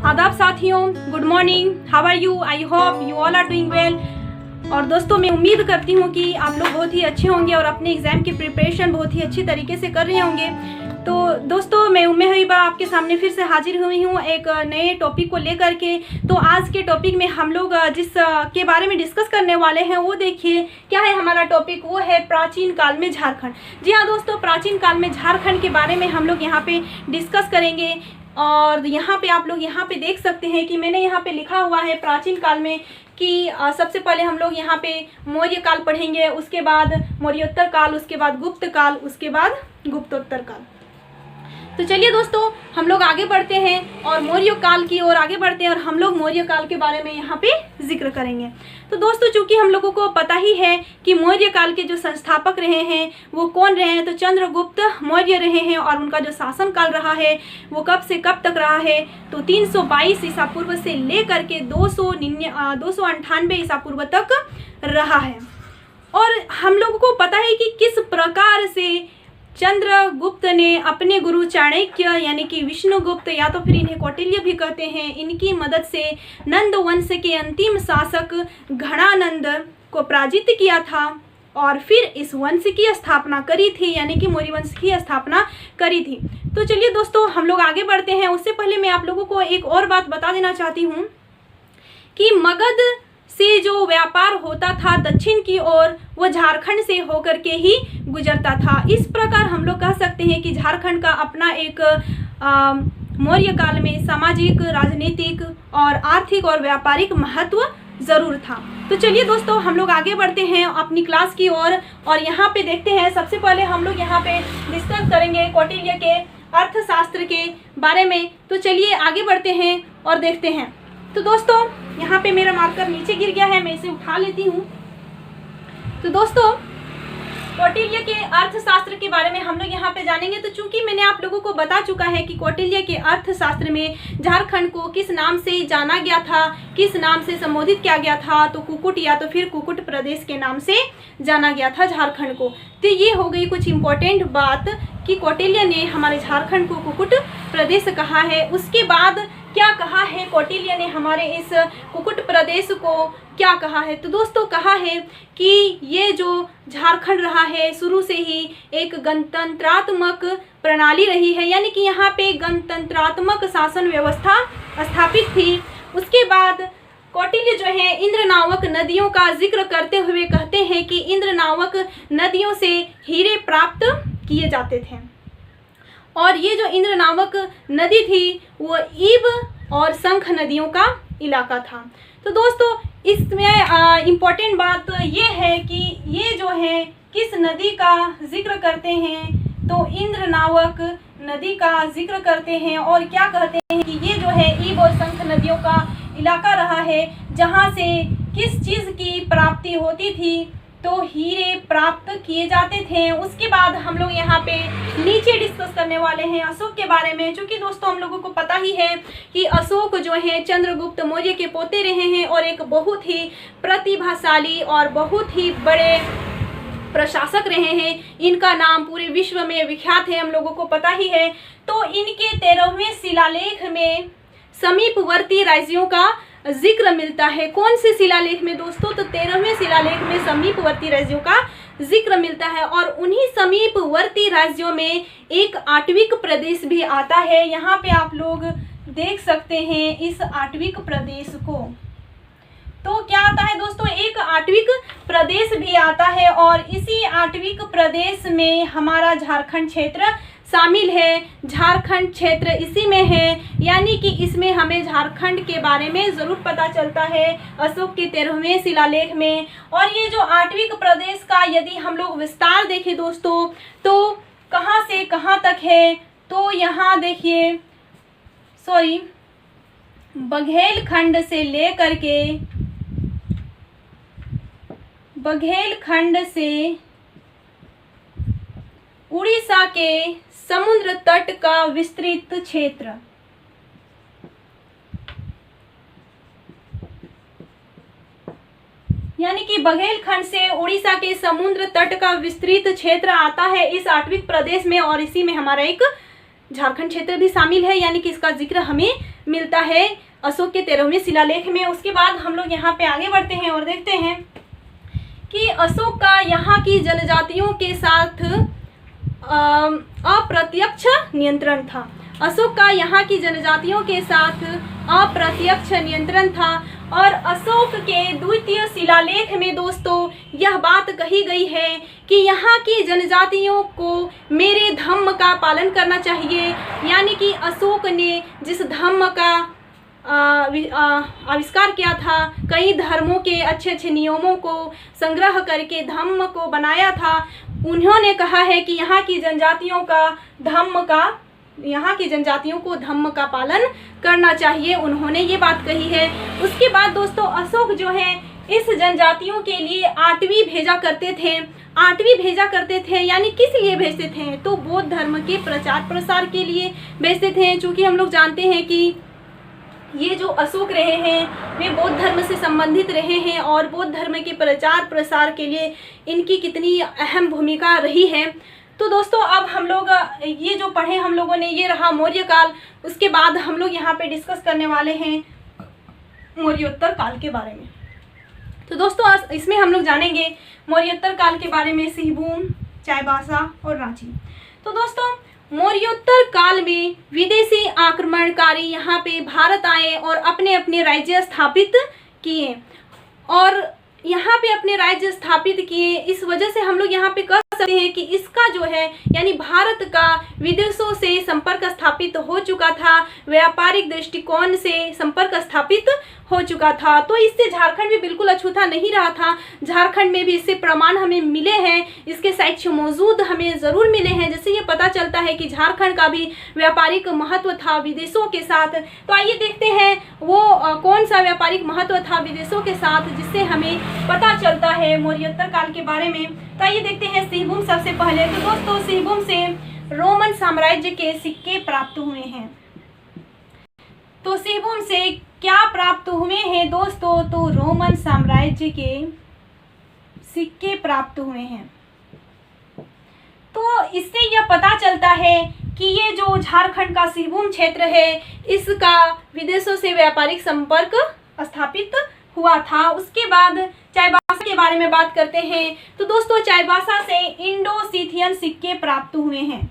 आदाब साथियों, good morning, how are you? I hope you all are doing well. और दोस्तों, मैं उम्मीद करती हूँ कि आप लोग बहुत ही अच्छे होंगे और अपने एग्ज़ाम की प्रिपरेशन बहुत ही अच्छी तरीके से कर रहे होंगे। तो दोस्तों, मैं उम्मे हबीबा आपके सामने फिर से हाजिर हुई हूँ एक नए टॉपिक को लेकर के। तो आज के टॉपिक में हम लोग जिस के बारे में डिस्कस करने वाले हैं वो देखिए क्या है हमारा टॉपिक। वो है प्राचीन काल में झारखंड। जी हाँ दोस्तों, प्राचीन काल में झारखंड के बारे में हम लोग यहाँ पे डिस्कस करेंगे। और यहाँ पे आप लोग यहाँ पे देख सकते हैं कि मैंने यहाँ पे लिखा हुआ है प्राचीन काल में कि सबसे पहले हम लोग यहाँ पे मौर्य काल पढ़ेंगे, उसके बाद मौर्योत्तर काल, उसके बाद गुप्त काल, उसके बाद गुप्तोत्तर काल। तो चलिए दोस्तों, हम लोग आगे बढ़ते हैं और मौर्य काल की ओर आगे बढ़ते हैं और हम लोग मौर्य काल के बारे में यहाँ पे जिक्र करेंगे। तो दोस्तों, चूंकि हम लोगों को पता ही है कि मौर्य काल के जो संस्थापक रहे हैं वो कौन रहे हैं, तो चंद्रगुप्त मौर्य रहे हैं। और उनका जो शासन काल रहा है वो कब से कब तक रहा है, तो 322 ईसा पूर्व से लेकर के 298 ईसा पूर्व तक रहा है। और हम लोगों को पता है कि किस प्रकार से चंद्रगुप्त ने अपने गुरु चाणक्य यानी कि विष्णुगुप्त या तो फिर इन्हें कौटिल्य भी कहते हैं, इनकी मदद से नंद वंश के अंतिम शासक घणानंद को पराजित किया था और फिर इस वंश की स्थापना करी थी, यानी कि मौर्य वंश की स्थापना करी थी। तो चलिए दोस्तों, हम लोग आगे बढ़ते हैं। उससे पहले मैं आप लोगों को एक और बात बता देना चाहती हूँ कि मगध से जो व्यापार होता था दक्षिण की ओर, वो झारखंड से होकर के ही गुजरता था। इस प्रकार हम लोग कह सकते हैं कि झारखंड का अपना एक मौर्य काल में सामाजिक, राजनीतिक और आर्थिक और व्यापारिक महत्व जरूर था। तो चलिए दोस्तों, हम लोग आगे बढ़ते हैं अपनी क्लास की ओर और यहाँ पे देखते हैं। सबसे पहले हम लोग यहाँ पे डिस्कस करेंगे कौटिल्य के अर्थशास्त्र के बारे में। तो चलिए आगे बढ़ते हैं और देखते हैं। तो दोस्तों, यहाँ पे मेरा मार्कर नीचे गिर गया है, मैं इसे उठा लेती हूँ। तो दोस्तों, कौटिल्य के अर्थशास्त्र के बारे में हम लोग यहाँ पे जानेंगे। तो चूंकि मैंने आप लोगों को बता चुका है कि कौटिल्य के अर्थशास्त्र में झारखंड को किस नाम से जाना गया था, किस नाम से संबोधित किया गया था, तो कुकुट या तो फिर कुकुट प्रदेश के नाम से जाना गया था झारखंड को। तो ये हो गई कुछ इम्पोर्टेंट बात कि कौटिल्य ने हमारे झारखंड को कुकुट प्रदेश कहा है। उसके बाद क्या कहा है कौटिल्य ने हमारे इस कुकुट प्रदेश को क्या कहा है, तो दोस्तों कहा है कि ये जो झारखंड रहा है शुरू से ही एक गणतंत्रात्मक प्रणाली रही है, यानी कि यहाँ पे गणतंत्रात्मक शासन व्यवस्था स्थापित थी। उसके बाद कौटिल्य जो है इंद्र नामक नदियों का जिक्र करते हुए कहते हैं कि इंद्र नामक नदियों से हीरे प्राप्त किए जाते थे। और ये जो इंद्र नामक नदी थी वो ईब और शंख नदियों का इलाका था। तो दोस्तों, इसमें इम्पोर्टेंट बात ये है कि ये जो है किस नदी का जिक्र करते हैं, तो इंद्र नामक नदी का जिक्र करते हैं। और क्या कहते हैं कि ये जो है ईब और शंख नदियों का इलाका रहा है जहाँ से किस चीज़ की प्राप्ति होती थी, तो हीरे प्राप्त किए जाते थे। उसके बाद हम लोग यहाँ पे नीचे डिस्कस करने वाले हैं अशोक के बारे में। क्योंकि दोस्तों, हम लोगों को पता ही है कि अशोक जो है चंद्रगुप्त मौर्य के पोते रहे हैं और एक बहुत ही प्रतिभाशाली और बहुत ही बड़े प्रशासक रहे हैं। इनका नाम पूरे विश्व में विख्यात है, हम लोगों को पता ही है। तो इनके 13वें शिलालेख में समीपवर्ती राज्यों का जिक्र मिलता है। कौन से शिलालेख में दोस्तों, तो 13वें शिलालेख में समीपवर्ती राज्यों का जिक्र मिलता है। और उन्हीं समीपवर्ती राज्यों में एक आटविक प्रदेश भी आता है। यहाँ पे आप लोग देख सकते हैं इस आटविक प्रदेश को। तो क्या आता है दोस्तों, एक आटविक प्रदेश भी आता है और इसी आटविक प्रदेश में हमारा झारखंड क्षेत्र शामिल है। झारखंड क्षेत्र इसी में है, यानी कि इसमें हमें झारखंड के बारे में ज़रूर पता चलता है अशोक के 13वें शिलालेख में। और ये जो आटविक प्रदेश का यदि हम लोग विस्तार देखें दोस्तों, तो कहाँ से कहाँ तक है, तो यहाँ देखिए बघेलखंड से लेकर के बघेलखंड से उड़ीसा के समुद्र तट का विस्तृत क्षेत्र, यानी कि बघेलखंड से उड़ीसा के समुद्र तट का विस्तृत क्षेत्र आता है इस आटविक प्रदेश में। और इसी में हमारा एक झारखंड क्षेत्र भी शामिल है, यानी कि इसका जिक्र हमें मिलता है अशोक के 13वें शिलालेख में। उसके बाद हम लोग यहाँ पे आगे बढ़ते हैं और देखते हैं कि अशोक का यहाँ की जनजातियों के साथ अप्रत्यक्ष नियंत्रण था। अशोक का यहाँ की जनजातियों के साथ अप्रत्यक्ष नियंत्रण था। और अशोक के द्वितीय शिलालेख में दोस्तों यह बात कही गई है कि यहाँ की जनजातियों को मेरे धम्म का पालन करना चाहिए। यानी कि अशोक ने जिस धम्म का आविष्कार किया था, कई धर्मों के अच्छे अच्छे नियमों को संग्रह करके धम्म को बनाया था, उन्होंने कहा है कि यहाँ की जनजातियों को धम्म का पालन करना चाहिए। उन्होंने ये बात कही है। उसके बाद दोस्तों अशोक जो है इस जनजातियों के लिए आठवीं भेजा करते थे। यानी किस लिए भेजते थे? तो बौद्ध धर्म के प्रचार प्रसार के लिए भेजते थे। चूँकि हम लोग जानते हैं कि ये जो अशोक रहे हैं वे बौद्ध धर्म से संबंधित रहे हैं और बौद्ध धर्म के प्रचार प्रसार के लिए इनकी कितनी अहम भूमिका रही है। तो दोस्तों अब हम लोग ये जो पढ़े हम लोगों ने, ये रहा मौर्य काल। उसके बाद हम लोग यहाँ पे डिस्कस करने वाले हैं मौर्योत्तर काल के बारे में। तो दोस्तों इसमें हम लोग जानेंगे मौर्योत्तर काल के बारे में, सिंहभूम, चाईबासा और रांची। तो दोस्तों मौर्योत्तर काल में विदेशी आक्रमणकारी यहाँ पे भारत आए और अपने अपने राज्य स्थापित किए इस वजह से हम लोग यहाँ पे कह सकते हैं कि इसका जो है यानी भारत का विदेशों से संपर्क स्थापित हो चुका था, व्यापारिक दृष्टिकोण से संपर्क स्थापित हो चुका था। तो इससे झारखंड भी बिल्कुल अछूता नहीं रहा था। झारखंड में भी इससे प्रमाण हमें मिले हैं, इसके साक्ष्य मौजूद हमें ज़रूर मिले हैं, जिससे ये पता चलता है कि झारखंड का भी व्यापारिक महत्व था विदेशों के साथ। तो आइए देखते हैं वो कौन सा व्यापारिक महत्व था विदेशों के साथ, जिससे हमें पता चलता है मौर्योत्तर काल के बारे में। तो आइए देखते हैं सिंहभूम सबसे पहले। तो दोस्तों सिंहभूम से रोमन साम्राज्य के सिक्के प्राप्त हुए हैं। तो सिंहभूम से क्या प्राप्त हुए हैं दोस्तों? तो रोमन साम्राज्य के सिक्के प्राप्त हुए हैं। तो इससे यह पता चलता है कि ये जो झारखंड का सिंहभूम क्षेत्र है इसका विदेशों से व्यापारिक संपर्क स्थापित हुआ था। उसके बाद चाईबासा के बारे में बात करते हैं। तो दोस्तों चाईबासा से इंडो-सीथियन सिक्के प्राप्त हुए हैं।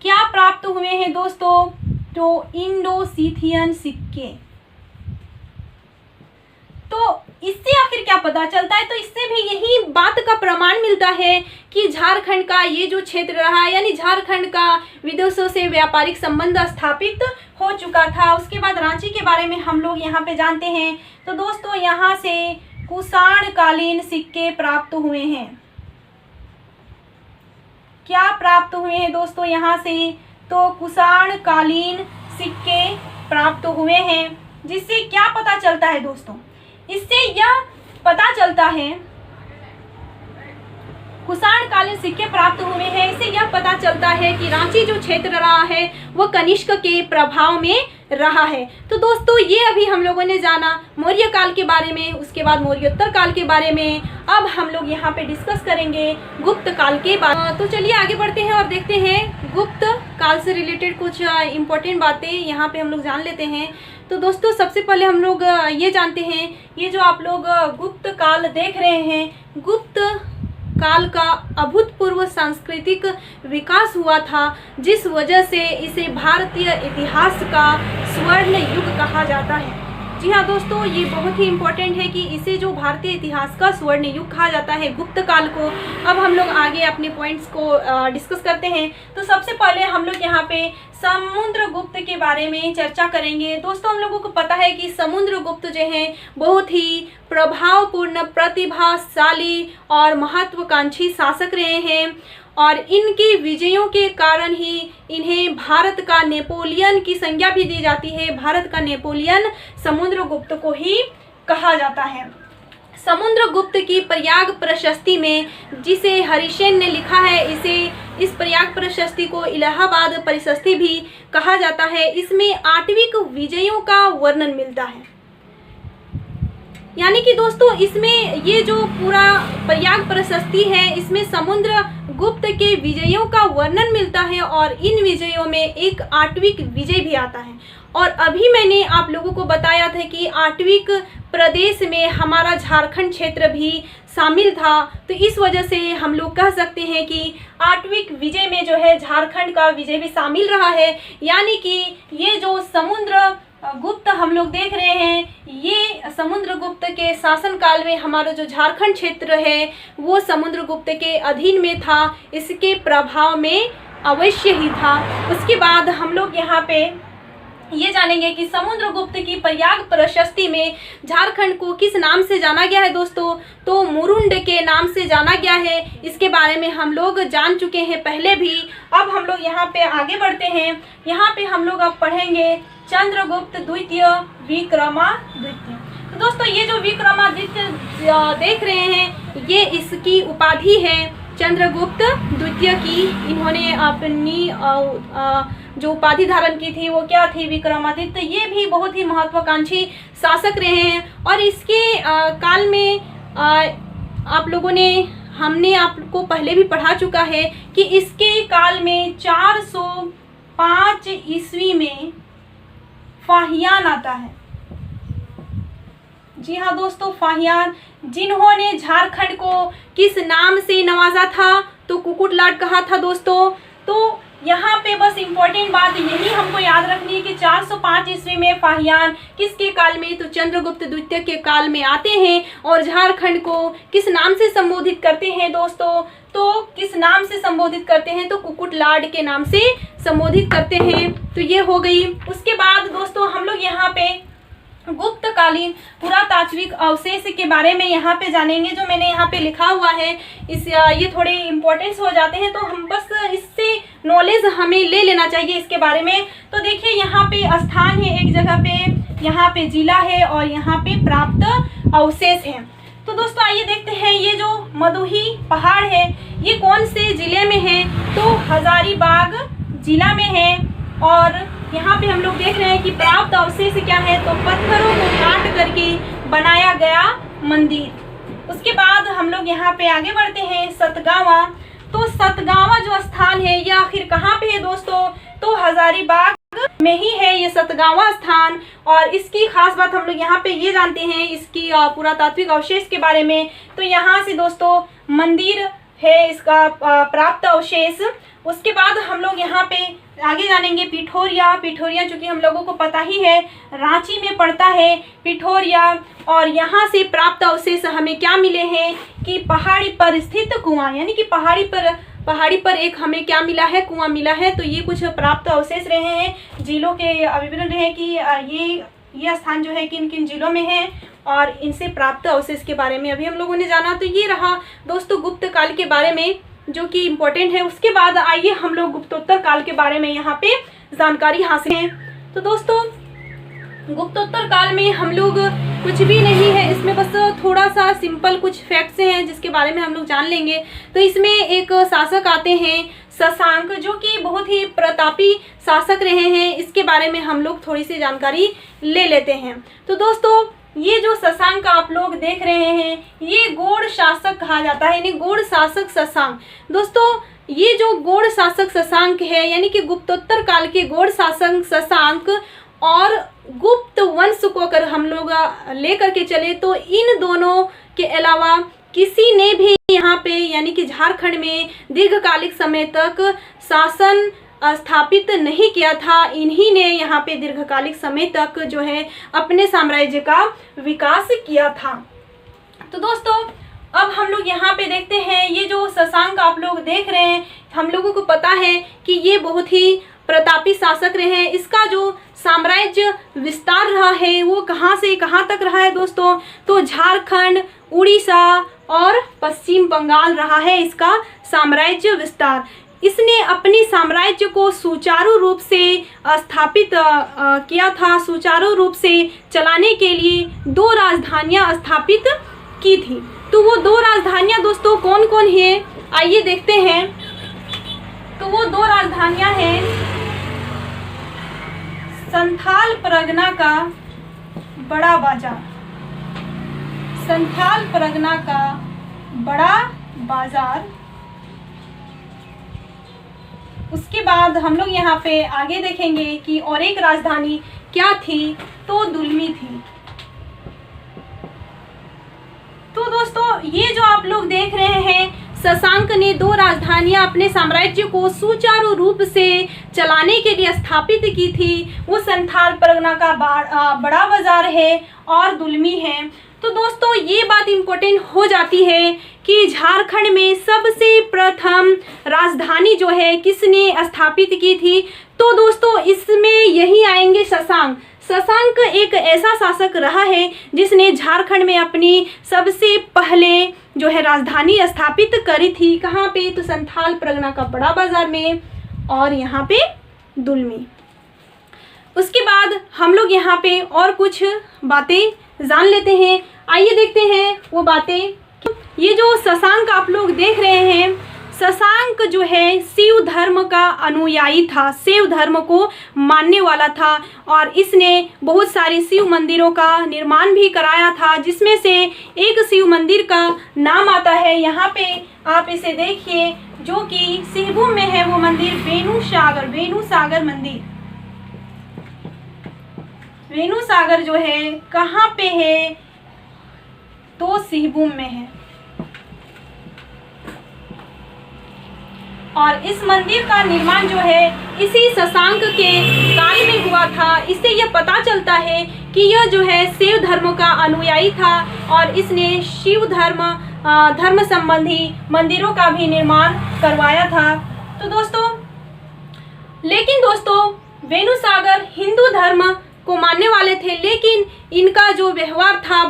क्या प्राप्त हुए हैं दोस्तों? तो इंडो-सीथियन सिक्के। तो इससे आखिर क्या पता चलता है? तो इससे भी यही बात का प्रमाण मिलता है कि झारखंड का ये जो क्षेत्र रहा यानी झारखंड का विदेशों से व्यापारिक संबंध स्थापित हो चुका था। उसके बाद रांची के बारे में हम लोग यहाँ पे जानते हैं। तो दोस्तों यहाँ से कुषाण कालीन सिक्के प्राप्त हुए हैं। क्या प्राप्त हुए हैं दोस्तों यहाँ से? तो कुषाण कालीन सिक्के प्राप्त हुए हैं। जिससे क्या पता चलता है दोस्तों? इससे यह पता चलता है कुषाण कालीन सिक्के प्राप्त हुए हैं। इससे यह पता चलता है कि रांची जो क्षेत्र रहा है वह कनिष्क के प्रभाव में रहा है। तो दोस्तों ये अभी हम लोगों ने जाना मौर्य काल के बारे में। उसके बाद मौर्योत्तर काल के बारे में अब हम लोग यहाँ पे डिस्कस करेंगे गुप्त काल के बारे। तो चलिए आगे बढ़ते हैं और देखते हैं गुप्त काल से रिलेटेड कुछ इम्पोर्टेंट बातें यहाँ पे हम लोग जान लेते हैं। तो दोस्तों सबसे पहले हम लोग ये जानते हैं, ये जो आप लोग गुप्त काल देख रहे हैं, गुप्त काल का अभूतपूर्व सांस्कृतिक विकास हुआ था, जिस वजह से इसे भारतीय इतिहास का स्वर्ण युग कहा जाता है। जी हाँ दोस्तों, ये बहुत ही इम्पोर्टेंट है कि इसे जो भारतीय इतिहास का स्वर्ण युग कहा जाता है गुप्त काल को। अब हम लोग आगे अपने पॉइंट्स को डिस्कस करते हैं। तो सबसे पहले हम लोग यहाँ पे समुद्रगुप्त के बारे में चर्चा करेंगे। दोस्तों हम लोगों को पता है कि समुद्रगुप्त जो है बहुत ही प्रभावपूर्ण, प्रतिभाशाली और महत्वाकांक्षी शासक रहे हैं और इनकी विजयों के कारण ही इन्हें भारत का नेपोलियन की संज्ञा भी दी जाती है। भारत का नेपोलियन समुद्रगुप्त को ही कहा जाता है। समुद्रगुप्त की प्रयाग प्रशस्ति में, जिसे हरिसेन ने लिखा है, इस प्रयाग प्रशस्ति को इलाहाबाद प्रशस्ति भी कहा जाता है। इसमें आठवीं विजयों का वर्णन मिलता है। यानी कि दोस्तों इसमें ये जो पूरा प्रयाग प्रशस्ति है, इसमें समुद्र गुप्त के विजयों का वर्णन मिलता है और इन विजयों में एक आट्विक विजय भी आता है। और अभी मैंने आप लोगों को बताया था कि आट्विक प्रदेश में हमारा झारखंड क्षेत्र भी शामिल था, तो इस वजह से हम लोग कह सकते हैं कि आट्विक विजय में जो है झारखंड का विजय भी शामिल रहा है। यानी कि ये जो समुद्र गुप्त हम लोग देख रहे हैं, ये समुद्रगुप्त के शासनकाल में हमारा जो झारखंड क्षेत्र है वो समुद्रगुप्त के अधीन में था, इसके प्रभाव में अवश्य ही था। उसके बाद हम लोग यहाँ पे ये जानेंगे कि समुद्रगुप्त की प्रयाग प्रशस्ति में झारखंड को किस नाम से जाना गया है दोस्तों, तो मुरुंड के नाम से जाना गया है। इसके बारे में हम लोग जान चुके हैं पहले भी। अब हम लोग यहाँ पे आगे बढ़ते हैं। यहाँ पे हम लोग अब पढ़ेंगे चंद्रगुप्त द्वितीय विक्रमादित्य। तो दोस्तों ये जो विक्रमादित्य देख रहे हैं, ये इसकी उपाधि है चंद्रगुप्त द्वितीय की। इन्होंने अपनी जो उपाधि धारण की थी वो क्या थी, विक्रमादित्य। ये भी बहुत ही महत्वाकांक्षी शासक रहे हैं और इसके काल में आप लोगों ने, हमने आपको पहले भी पढ़ा चुका है कि इसके काल में 405 ईस्वी में फाहियान आता है। जी हाँ दोस्तों, फाहियान, जिन्होंने झारखंड को किस नाम से नवाजा था, तो कुकुट लाट कहा था दोस्तों। तो यहाँ पे बस इम्पोर्टेंट बात यही हमको याद रखनी है कि 405 ईस्वी में फाहियान किसके काल में, तो चंद्रगुप्त द्वितीय के काल में आते हैं और झारखंड को किस नाम से संबोधित करते हैं दोस्तों, तो किस नाम से संबोधित करते हैं, तो कुकुट लाड के नाम से संबोधित करते हैं। तो ये हो गई। उसके बाद दोस्तों हम लोग यहाँ पे गुप्तकालीन पुरातात्विक अवशेष के बारे में यहाँ पे जानेंगे। जो मैंने यहाँ पे लिखा हुआ है, ये थोड़े इम्पोर्टेंस हो जाते हैं, तो हम बस इससे नॉलेज हमें ले लेना चाहिए इसके बारे में। तो देखिए यहाँ पे स्थान है, एक जगह पे यहाँ पे जिला है और यहाँ पे प्राप्त अवशेष है। तो दोस्तों आइए देखते हैं, ये जो मदुही पहाड़ है ये कौन से जिले में है, तो हजारीबाग जिला में है। और यहाँ पे हम लोग देख रहे हैं कि प्राप्त अवशेष क्या है, तो पत्थरों को काट करके बनाया गया मंदिर। उसके बाद हम लोग यहाँ पे आगे बढ़ते हैं, सतगावा। तो सतगावा जो स्थान है ये आखिर कहाँ पे है दोस्तों, तो हजारीबाग में ही है ये सतगावा स्थान। और इसकी खास बात हम लोग यहाँ पे ये जानते हैं इसकी पुरातात्विक अवशेष के बारे में। तो यहाँ से दोस्तों मंदिर है इसका प्राप्त अवशेष। उसके बाद हम लोग यहाँ पे आगे जानेंगे पिठोरिया। पिठोरिया चूंकि हम लोगों को पता ही है रांची में पड़ता है पिठोरिया। और यहाँ से प्राप्त अवशेष हमें क्या मिले हैं कि पहाड़ी पर स्थित कुआं, यानी कि पहाड़ी पर एक हमें क्या मिला है, कुआं मिला है। तो ये कुछ प्राप्त अवशेष रहे हैं, जिलों के विवरण रहे कि ये स्थान जो है किन किन जिलों में है और इनसे प्राप्त अवशेष के बारे में अभी हम लोगों ने जाना। तो ये रहा दोस्तों गुप्त काल के बारे में जो कि इम्पोर्टेंट है। उसके बाद आइए हम लोग गुप्तोत्तर काल के बारे में यहाँ पे जानकारी हासिल है। तो दोस्तों गुप्तोत्तर काल में हम लोग कुछ भी नहीं है, इसमें बस थोड़ा सा सिंपल कुछ फैक्ट्स हैं जिसके बारे में हम लोग जान लेंगे। तो इसमें एक शासक आते हैं शशांक, जो कि बहुत ही प्रतापी शासक रहे हैं। इसके बारे में हम लोग थोड़ी सी जानकारी ले लेते हैं। तो दोस्तों ये जो शशांक आप लोग देख रहे हैं ये गौड़ शासक कहा जाता है, यानी गौड़ शासक शशांक। दोस्तों ये जो गौड़ शासक शशांक है, यानी कि गुप्तोत्तर काल के गौड़ शासक शशांक और गुप्त वंश को अगर हम लोग लेकर के चले तो इन दोनों के अलावा किसी ने भी यहाँ पे यानी कि झारखंड में दीर्घकालिक समय तक शासन स्थापित नहीं किया था। इन्हीं ने यहाँ पे दीर्घकालिक समय तक जो है अपने साम्राज्य का विकास किया था। तो दोस्तों अब हम लोग यहाँ पे देखते हैं, ये जो शशांक आप लोग देख रहे हैं, हम लोगों को पता है कि ये बहुत ही प्रतापी शासक रहे हैं। इसका जो साम्राज्य विस्तार रहा है वो कहाँ से कहाँ तक रहा है दोस्तों, तो झारखंड, उड़ीसा और पश्चिम बंगाल रहा है इसका साम्राज्य विस्तार। इसने अपनी साम्राज्य को सुचारू रूप से स्थापित किया था। सुचारू रूप से चलाने के लिए 2 राजधानियां स्थापित की थी। तो वो 2 राजधानियां दोस्तों कौन कौन है आइए देखते हैं। तो वो 2 राजधानियां हैं संथाल परगना का बड़ा बाजार संथाल परगना का बड़ा बाजार। उसके बाद हम लोग यहाँ पे आगे देखेंगे कि और एक राजधानी क्या थी, तो दुलमी थी। तो दोस्तों ये जो आप लोग देख रहे हैं, शशांक ने 2 राजधानियां अपने साम्राज्य को सुचारू रूप से चलाने के लिए स्थापित की थी। वो संथाल परगना का बड़ा बाजार है और दुलमी है। तो दोस्तों ये बात इम्पोर्टेंट हो जाती है कि झारखंड में सबसे प्रथम राजधानी जो है किसने स्थापित की थी, तो दोस्तों इसमें यही आएंगे शशांक। शशांक एक ऐसा शासक रहा है जिसने झारखंड में अपनी सबसे पहले जो है राजधानी स्थापित करी थी। कहाँ पे, तो संथाल परगना का बड़ा बाजार में और यहाँ पे दुलमी। उसके बाद हम लोग यहाँ पे और कुछ बातें जान लेते हैं। आइए देखते हैं वो बातें। ये जो शशांक आप लोग देख रहे हैं, शशांक जो है शिव धर्म का अनुयायी था, शिव धर्म को मानने वाला था और इसने बहुत सारे शिव मंदिरों का निर्माण भी कराया था, जिसमें से एक शिव मंदिर का नाम आता है, यहाँ पे आप इसे देखिए, जो कि सिंहभूम में है वो मंदिर वेणुसागर मंदिर। वेणुसागर जो है कहाँ पे है, तो सिंहभूम में है। और इस मंदिर का निर्माण जो है इसी शशांक के काल में हुआ था। इससे यह पता चलता है कि यह जो है शिव धर्म का अनुयायी था और इसने शिव धर्म संबंधी मंदिरों का भी निर्माण करवाया था। तो दोस्तों, लेकिन दोस्तों वेणुसागर हिंदू धर्म को मानने वाले थे, लेकिन इनका जो व्यवहार था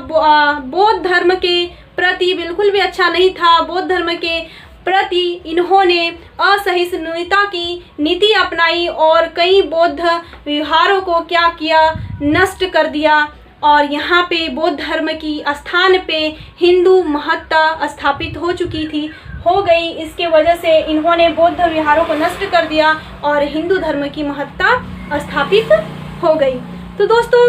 बौद्ध धर्म के प्रति बिल्कुल भी अच्छा नहीं था। बौद्ध धर्म के प्रति इन्होंने असहिष्णुता की नीति अपनाई और कई बौद्ध विहारों को क्या किया, नष्ट कर दिया। और यहाँ पे बौद्ध धर्म की स्थान पे हिंदू महत्ता स्थापित हो गई। इसके वजह से इन्होंने बौद्ध विहारों को नष्ट कर दिया और हिंदू धर्म की महत्ता स्थापित हो गई। तो दोस्तों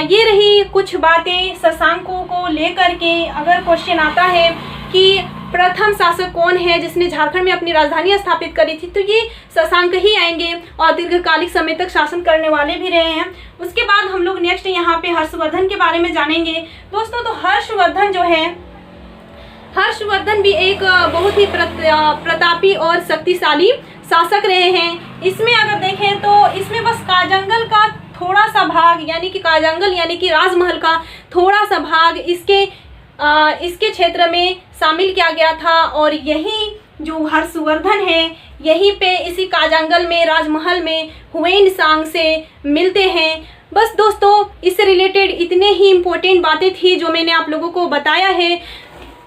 ये रही कुछ बातें शशांकों को लेकर के। अगर क्वेश्चन आता है कि प्रथम शासक कौन है जिसने झारखंड में अपनी राजधानी स्थापित करी थी, तो ये शशांक ही आएंगे और दीर्घकालिक समय तक शासन करने वाले भी रहे हैं। उसके बाद हम लोग नेक्स्ट यहाँ पे हर्षवर्धन के बारे में जानेंगे। दोस्तों तो हर्षवर्धन जो है, हर्षवर्धन भी एक बहुत ही प्रतापी और शक्तिशाली शासक रहे हैं। इसमें अगर देखें तो इसमें बस काजंगल का थोड़ा सा भाग यानी कि राजमहल का थोड़ा सा भाग इसके क्षेत्र में शामिल किया गया था और यही जो हर्षवर्धन है यहीं पे इसी काजंगल में राजमहल में हुएनसांग से मिलते हैं। बस दोस्तों इससे रिलेटेड इतने ही इम्पोर्टेंट बातें थी जो मैंने आप लोगों को बताया है।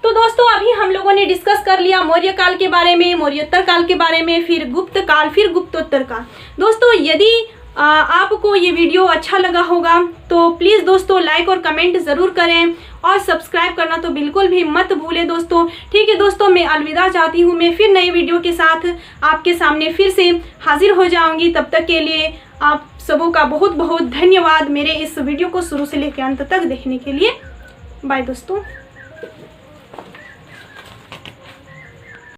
तो दोस्तों अभी हम लोगों ने डिस्कस कर लिया मौर्य काल के बारे में, मौर्योत्तर काल के बारे में, फिर गुप्त काल, फिर गुप्तोत्तर काल। दोस्तों यदि आपको ये वीडियो अच्छा लगा होगा तो प्लीज़ दोस्तों लाइक और कमेंट ज़रूर करें और सब्सक्राइब करना तो बिल्कुल भी मत भूलें दोस्तों। ठीक है दोस्तों, मैं अलविदा चाहती हूँ। मैं फिर नई वीडियो के साथ आपके सामने फिर से हाजिर हो जाऊँगी। तब तक के लिए आप सबों का बहुत बहुत धन्यवाद मेरे इस वीडियो को शुरू से लेकर अंत तक देखने के लिए। बाय दोस्तों।